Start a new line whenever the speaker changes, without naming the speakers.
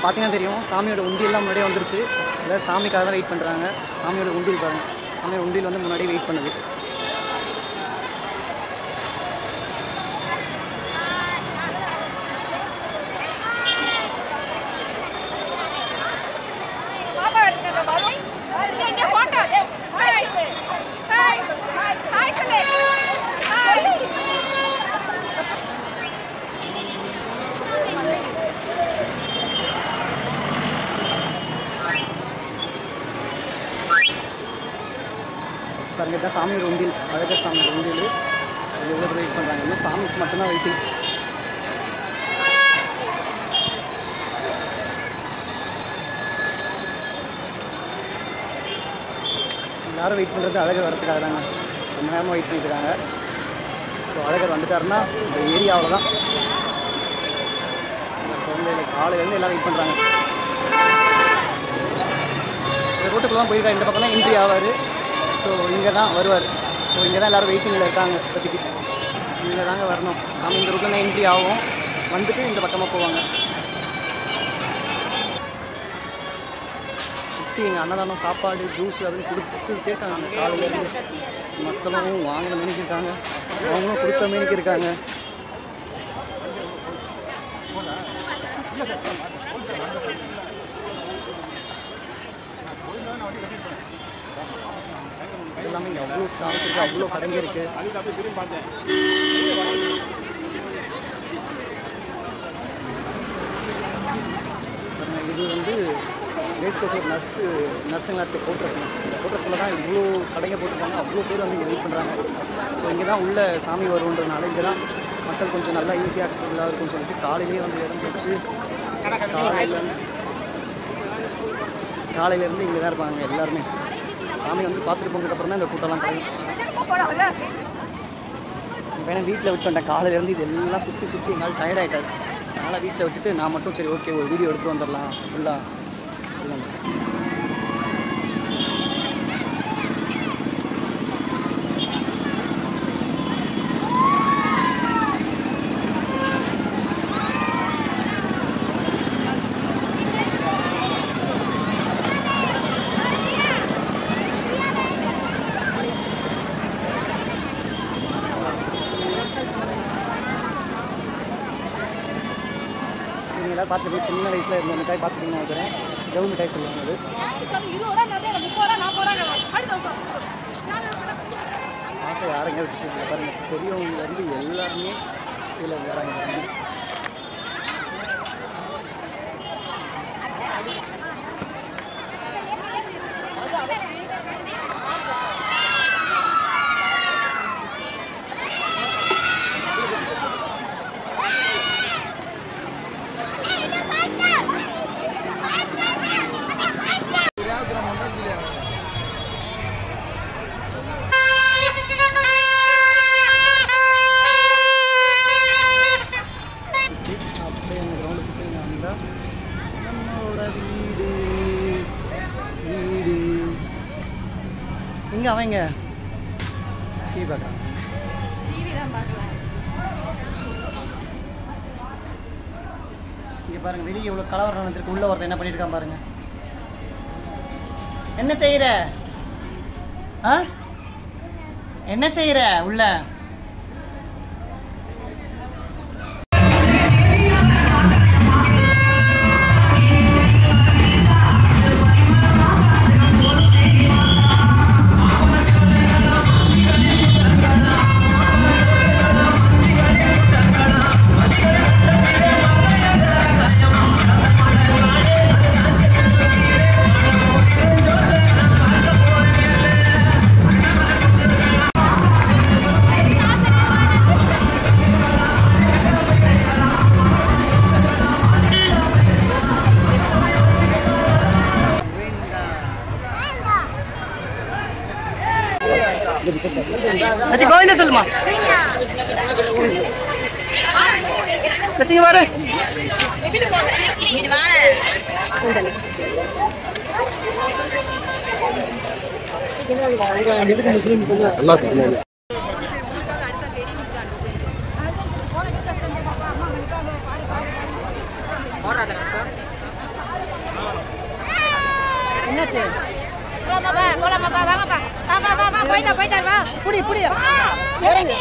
பார்த்தீங்கன்னா தெரியும் சாமியோட உண்டியெல்லாம் முன்னாடியே வந்துருச்சு. எல்லோரும் சாமிக்காக தான் வெயிட் பண்ணுறாங்க. சாமியோட உண்டியல் பாருங்கள், சாமியோட உண்டியல் வந்து முன்னாடியே வெயிட் பண்ணுது. பாருங்க, தான் சாமியோட உண்டியல், அழகர் சாமியோட உண்டியல். எவ்வளோ பேர் வெயிட் பண்ணுறாங்க, இன்னும் சாமிக்கு மட்டும்தான் வெயிட்டிங். எல்லாரும் வெயிட் பண்ணுறது அழகர் வரதுக்காக தாங்க. ரொம்ப நேரமாக வெயிட் பண்ணிட்டுருக்காங்க. ஸோ அழகர் வந்துட்டாருன்னா இந்த ஏரியாவில் தான் குழந்தைகள் காலையிலேருந்து எல்லோரும் வெயிட் பண்ணுறாங்க. இந்த ரோட்டுக்குள்ள தான் போயிருக்காரு, இந்த பக்கம் தான் என்ட்ரி ஆவார். ஸோ இங்கே தான் வருவார். ஸோ இங்கே தான் எல்லோரும் வெயிட்டிங்கில் இருக்காங்க. இப்போதைக்கு இங்கே தாங்க வரணும். சாமி இந்த ரூட்டில் தான் என்ட்ரி ஆகும், வந்துட்டு இந்த பக்கமாக போவாங்க. சுற்றி எங்கள் அன்னதானம், சாப்பாடு, ஜூஸ் அப்படின்னு கொடுத்துட்டே இருக்காங்க. காலையிலேருந்து மக்களும் வாங்கின மேனிக்கு இருக்காங்க, அவங்களும் கொடுத்த மேனிக்கு இருக்காங்க. எல்லாமே இங்கே அவ்வளோ ஸ்டால்ஸ் இருக்குது, அவ்வளோ கடைங்க இருக்குது. இது வந்து ரேஸ் கோர்ஸ் ஒரு நர்ஸுங்களா இருக்குது கோட்ரஸ்ங்க. இந்த கோட்ரஸ்குள்ளே தான் இவ்வளோ கடைங்க போட்டிருக்காங்க. அவ்வளோ பேர் வந்து இங்கே வெயிட் பண்ணுறாங்க. ஸோ இங்கே தான் உள்ள சாமி வருன்றதுனால இங்கே தான் மக்கள் கொஞ்சம் நல்லா ஈஸியாக அக்சஸபிளாக இருக்குன்னு சொல்லிட்டு காலையிலேயே வந்து இடம் பிடிச்சி காலையிலேருந்து இங்கே தான் இருப்பாங்க எல்லாருமே. சாமி வந்து பார்த்துட்டு போனதுக்கப்புறம் தான் இந்த கூட்டம்லாம் கிடைக்கும். இப்போ ஏன்னா வீட்டில் விட்டு வந்தேன் காலையிலேருந்து இது எல்லாம் சுற்றி எங்களால் டயர்ட் ஆகிட்டாரு. அதனால் வீட்டில் விட்டுட்டு நான் மட்டும் சரி ஓகே ஒரு வீடியோ எடுத்துகிட்டு வந்துடலாம் ஃபுல்லாக. எல்லோரும் பார்த்துட்டு சின்ன வயசில் இருந்த மிட்டாய் பார்த்துட்டிங்கன்னா இருக்கிறேன், ஜவு மிட்டாய் சொல்லுவாங்க. அது ஆசை யாருங்க வச்சு பாருங்க, பெரியவங்கலேருந்து எல்லாருமே இதில் வராங்க. எங்கே அவங்க டிவி பார்க்கலாம். இங்கே பாருங்கள், வெளியே இவ்வளோ கலவரம் நடந்திருக்கு. உள்ள ஒருத்தர் என்ன பண்ணியிருக்கான் பாருங்க. என்ன செய்கிற? என்ன செய்கிற உள்ள? अच्छा गोविंदा சொல்லுமா கச்சிங்க பாரு இது வாங்க அல்லாஹ் போறாத என்னாச்சு
போலாமாப்பா வாங்கப்பா வா போயிட்டாரு வா
புடி
இறங்கு